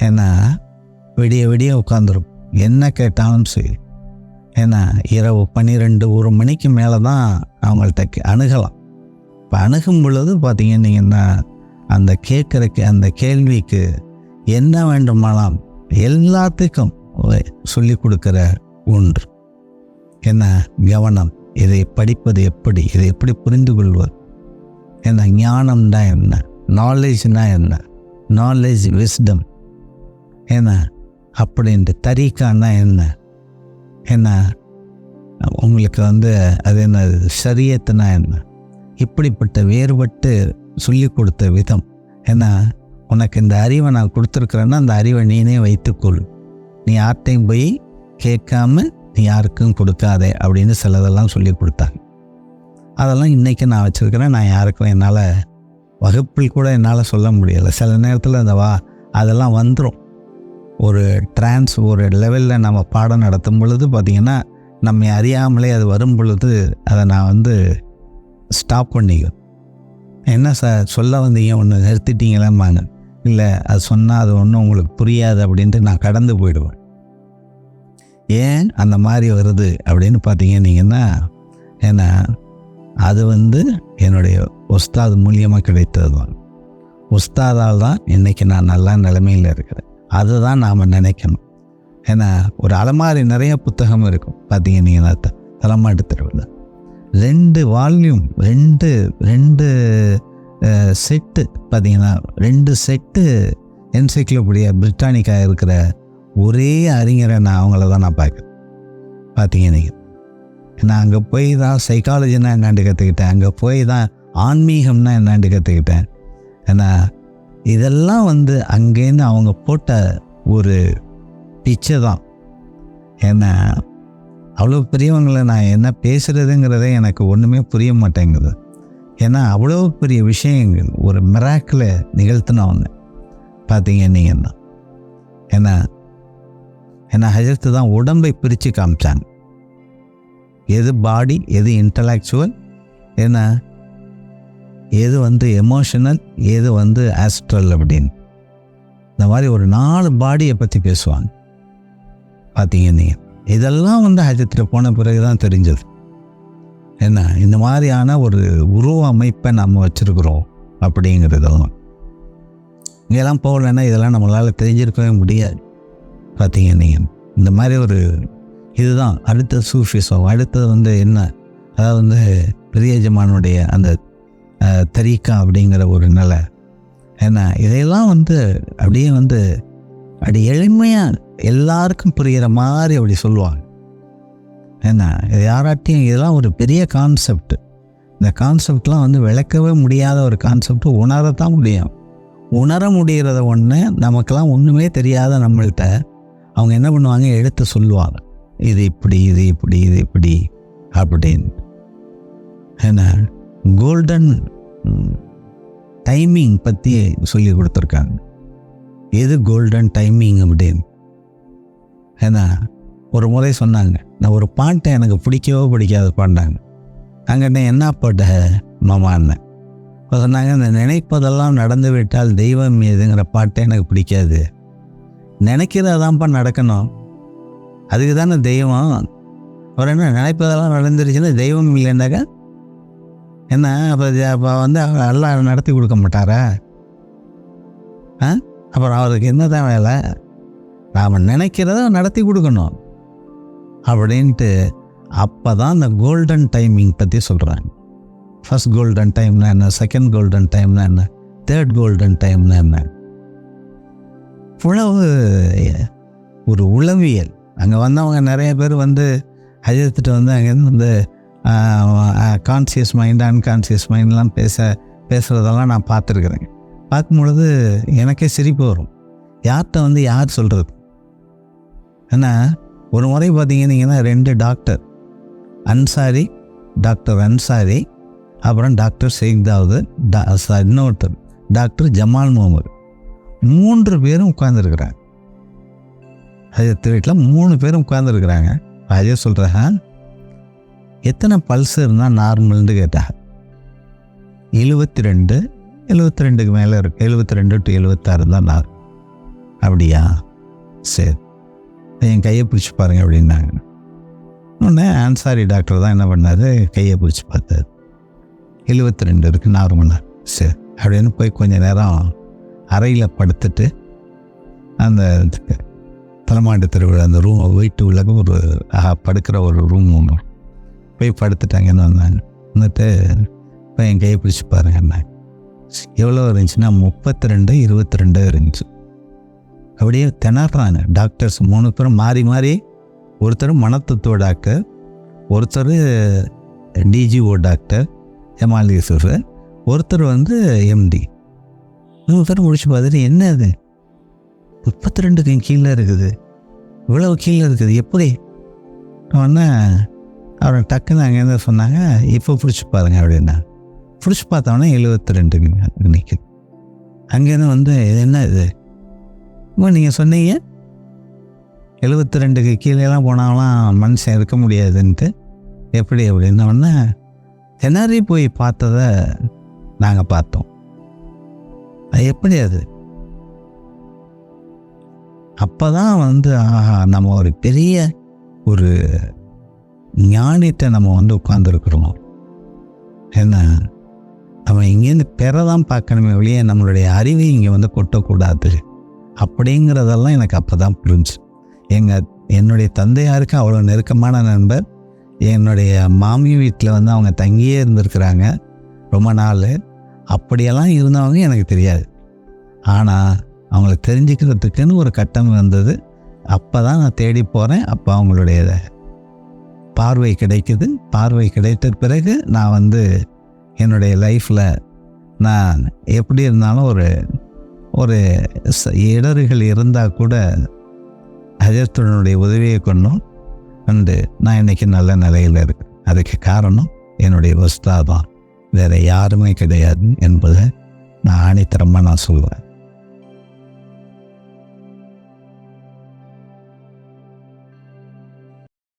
ஏன்னா விடிய விடிய உட்காந்துரும், என்ன கேட்டாலும் சரி. ஏன்னா இரவு 12-1 மணிக்கு மேலே தான் அவங்கள்ட்ட அணுகலாம். இப்போ அணுகும் பொழுது பார்த்தீங்கன்னா அந்த கேட்குறக்கு அந்த கேள்விக்கு என்ன வேண்டுமானால் எல்லாத்துக்கும் சொல்லி கொடுக்குற ஒன்று என்ன, கவனம். இதை படிப்பது எப்படி, இதை எப்படி புரிந்து கொள்வது, என்ன ஞானம்னா என்ன, நாலேஜ்னா என்ன, நாலேஜ் விஸ்டம் என்ன அப்படின்ட்டு, தரீக்கான்னா என்ன, என்ன உங்களுக்கு அது என்ன, ஷரியத்துனா என்ன, இப்படிப்பட்ட வேறுபட்டு சொல்லி கொடுத்த விதம். ஏன்னா உனக்கு இந்த அறிவை நான் கொடுத்துருக்குறேன்னா அந்த அறிவை நீனே வைத்துக்கொள், நீ யார்கிட்டையும் போய் கேட்காம நீ யாருக்கும் கொடுக்காதே அப்படின்னு சிலதெல்லாம் சொல்லி கொடுத்தாங்க. அதெல்லாம் இன்றைக்கி நான் வச்சுருக்கிறேன். நான் யாருக்கும் என்னால் வகுப்பில் கூட என்னால் சொல்ல முடியலை. சில நேரத்தில் அதெல்லாம் வந்துடும். ஒரு லெவலில் நம்ம பாடம் நடத்தும் பொழுது பார்த்திங்கன்னா நம்ம அறியாமலே அது வரும் பொழுது அதை நான் ஸ்டாப் பண்ணிக்கும். என்ன சார் சொல்ல வந்தீங்க, ஒன்று நிறுத்திட்டீங்களாம்பாங்க. இல்லை, அது சொன்னால் அது ஒன்றும் உங்களுக்கு புரியாது அப்படின்ட்டு நான் கடந்து போயிடுவேன். ஏன் அந்த மாதிரி வருது அப்படின்னு பார்த்தீங்கன்னா, ஏன்னா அது என்னுடைய உஸ்தாத் மூலியமாக கிடைத்தது தான். உஸ்தாதால் தான் இன்றைக்கி நான் நல்ல நிலைமையில் இருக்கிறேன். அதுதான் நாம் நினைக்கணும். ஏன்னா ஒரு அலமாரி நிறைய புத்தகம் இருக்கும் பார்த்தீங்கன்னா, தலைமாட்டு தெருவில் 2 வால்யூம் 2 செட்டு பார்த்தீங்கன்னா 2 செட்டு என்சைக்ளோபீடியா பிரிட்டானிக்கா இருக்கிற ஒரே அறிஞரை நான் அவங்கள தான் நான் பார்க்குறேன். பார்த்தீங்க நீங்கள், நான் அங்கே போய் தான் சைக்காலஜினா என்னாண்டு கற்றுக்கிட்டேன், அங்கே போய் தான் ஆன்மீகம்னா என்னாண்டு கற்றுக்கிட்டேன். ஏன்னா இதெல்லாம் அங்கேருந்து அவங்க போட்ட ஒரு பிச்சை தான். ஏன்னா அவ்வளோ பெரியவங்களை நான் என்ன பேசுகிறதுங்கிறதே எனக்கு ஒன்றுமே புரிய மாட்டேங்குது. ஏன்னா அவ்வளோ பெரிய விஷயங்கள் ஒரு மிராக்கில் நிகழ்த்தினவங்க பார்த்தீங்கன்னா. ஏன்னா ஹஜரத்து தான் உடம்பை பிரித்து காமிச்சாங்க. எது பாடி, எது இன்டலெக்சுவல், ஏன்னா எது எமோஷனல், எது ஆஸ்ட்ரல் அப்படின்னு. இந்த மாதிரி ஒரு 4 பாடியை பற்றி பேசுவாங்க பார்த்தீங்கன்னா. இதெல்லாம் ஹஜரத்தில் போன பிறகு தான் தெரிஞ்சது. என்ன இந்த மாதிரியான ஒரு உருவ அமைப்பை நம்ம வச்சுருக்குறோம் அப்படிங்கிறதெல்லாம். இங்கெல்லாம் போகலைன்னா இதெல்லாம் நம்மளால் தெரிஞ்சிருக்கவே முடியாது பார்த்தீங்கன்னா. இந்த மாதிரி ஒரு இதுதான் அடுத்த சூஃபிசம். அடுத்தது என்ன, அதாவது பெரிய ஜமானுடைய அந்த தரீக்கா அப்படிங்கிற ஒரு நிலை. ஏன்னா இதையெல்லாம் அப்படியே அப்படி எளிமையாக எல்லாருக்கும் புரிகிற மாதிரி அப்படி சொல்லுவாங்க. ஏன்னா இது யாராட்டையும் இதெல்லாம் ஒரு பெரிய கான்செப்ட். இந்த கான்செப்ட்லாம் விளக்கவே முடியாத ஒரு கான்செப்ட். உணரத்தான் முடியும். உணர முடிகிறத ஒன்று நமக்கெல்லாம் ஒன்றுமே தெரியாத நம்மள்கிட்ட அவங்க என்ன பண்ணுவாங்க, எடுத்து சொல்லுவாங்க, இது இப்படி, இது இப்படி, இது இப்படி அப்படின்னு. ஏன்னா கோல்டன் டைமிங் பற்றி சொல்லி கொடுத்துருக்காங்க. எது கோல்டன் டைமிங் அப்படின்னு. ஏன்னா ஒரு முறை சொன்னாங்க, நான் ஒரு பாட்டை எனக்கு பிடிக்கவோ பிடிக்காது பாண்டாங்க. அங்கே என்ன பாட்ட மாமான்னு இப்போ சொன்னாங்க, இந்த நினைப்பதெல்லாம் நடந்து விட்டால் தெய்வம் ஏதுங்கிற பாட்டை எனக்கு பிடிக்காது. நினைக்கிறதான்ப்பா நடக்கணும், அதுக்கு தானே தெய்வம். அவர் என்ன நினைப்பதெல்லாம் நடந்துருச்சுன்னா தெய்வம் இல்லைன்னாக்கா என்ன, அப்போ எல்லாம் நடத்தி கொடுக்க மாட்டாரா? அப்புறம் அவருக்கு என்ன தான் வேலை? நாம் நினைக்கிறத நடத்தி கொடுக்கணும் அப்படின்ட்டு. அப்போ தான் இந்த கோல்டன் டைமிங் பற்றி சொல்கிறாங்க. ஃபர்ஸ்ட் கோல்டன் டைம்னா என்ன, செகண்ட் கோல்டன் டைம்னா என்ன, தேர்ட் கோல்டன் டைம்னா என்ன. உழவு ஒரு உளவியல். அங்கே வந்தவங்க நிறைய பேர் ஹஜரத்துட்டு அங்கேருந்து கான்சியஸ் மைண்ட், அன்கான்சியஸ் மைண்ட்லாம் பேசுகிறதெல்லாம் நான் பார்த்துருக்குறேங்க. பார்க்கும் பொழுது எனக்கே சிரிப்பு வரும். யார்கிட்ட யார் சொல்கிறது. ஏன்னா ஒரு முறை பார்த்தீங்கன்னா 2 டாக்டர், அன்சாரி, டாக்டர் அன்சாரி, அப்புறம் டாக்டர் ஷேக்தாவூது, இன்னொருத்தர் டாக்டர் ஜமால் முகமது, 3 பேரும் உட்கார்ந்துருக்குறாங்க. ஹஜரத் வீட்டில் 3 பேரும் உட்கார்ந்துருக்குறாங்க. ஹஜரத் சொல்கிறாங்க, எத்தனை பல்ஸ் இருந்தால் நார்மல்னு கேட்டாங்க. 72, 72க்கு மேலே இருக்கு, 72 to 76 தான் நார்மல் அப்படியா, சரி, என் கையை பிடிச்சி பாருங்க அப்படின்னாங்க. உடனே ஆன்சாரி டாக்டர் தான் என்ன பண்ணார், கையை பிடிச்சி பார்த்தாரு. 72 இருக்குது, நார்மலாக. சரி அப்படின்னு போய் கொஞ்ச நேரம் அறையில் படுத்துட்டு அந்த தலைமாட்டு திருவிழா அந்த ரூம் வீட்டு உள்ளக ஒரு படுக்கிற ஒரு ரூம் ஒன்று போய் படுத்துட்டாங்கன்னு வந்தாங்க. வந்துட்டு இப்போ என் கையை பிடிச்சி பாருங்கண்ணா. எவ்வளோ இருந்துச்சுன்னா 32, 22 இருந்துச்சு. அப்படியே திணறாங்க டாக்டர்ஸ் 3 பேரும் மாறி மாறி. ஒருத்தர் மனத்தத்துவ டாக்டர், ஒருத்தர் டிஜிஓ டாக்டர் எமாலிசர், ஒருத்தர் எம்டி. 3 பேரும் முடிச்சு பார்த்துட்டு என்ன அது 32க்கு கீழே இருக்குது, இவ்வளவு கீழே இருக்குது எப்படி? உடனே அவரை டக்குன்னு அங்கேருந்து சொன்னாங்க, இப்போ பிடிச்சி பாருங்க அப்படின்னா. பிடிச்சி பார்த்தோன்னே 72 நிற்குது. அங்கேருந்து இது என்ன இது நீங்கள் சொன்னீங்க 72க்கு கீழேலாம் போனாலாம் மனுஷன் இருக்க முடியாதுன்ட்டு, எப்படி அப்படின்னோடனே திணறி போய் பார்த்ததை நாங்கள் பார்த்தோம். அது எப்படி அது? அப்போ தான் ஆஹா, நம்ம ஒரு பெரிய ஒரு ஞானிட்ட நம்ம உட்காந்துருக்குறோம். ஏன்னா நம்ம இங்கேருந்து பெறதான் பார்க்கணுமே வெளியே நம்மளுடைய அறிவை இங்கே கொட்டக்கூடாது அப்படிங்கிறதெல்லாம் எனக்கு அப்போ தான் புரிஞ்சு. என்னுடைய தந்தையாருக்கு அவ்வளோ நெருக்கமான நண்பர். என்னுடைய மாமி வீட்டில் அவங்க தங்கியே இருந்திருக்கிறாங்க ரொம்ப நாள். அப்படியெல்லாம் இருந்தவங்க எனக்கு தெரியாது. ஆனால் அவங்கள தெரிஞ்சுக்கிறதுக்குன்னு ஒரு கட்டம் வந்தது. அப்போ தான் நான் தேடி போகிறேன். அப்போ அவங்களுடைய பார்வை கிடைக்குது. பார்வை கிடைத்த பிறகு நான் என்னுடைய லைஃப்பில் நான் எப்படி இருந்தாலும் ஒரு இடர்கள் இருந்தால் கூட ஹஜரத்துடைய உதவியை கொண்டும் நான் இன்றைக்கி நல்ல நிலையில் இருக்கேன். அதுக்கு காரணம் என்னுடைய உஸ்தாத் தான், வேறு யாருமே கிடையாது என்பதை நான் ஆணித்தரமாக நான் சொல்லுவேன்.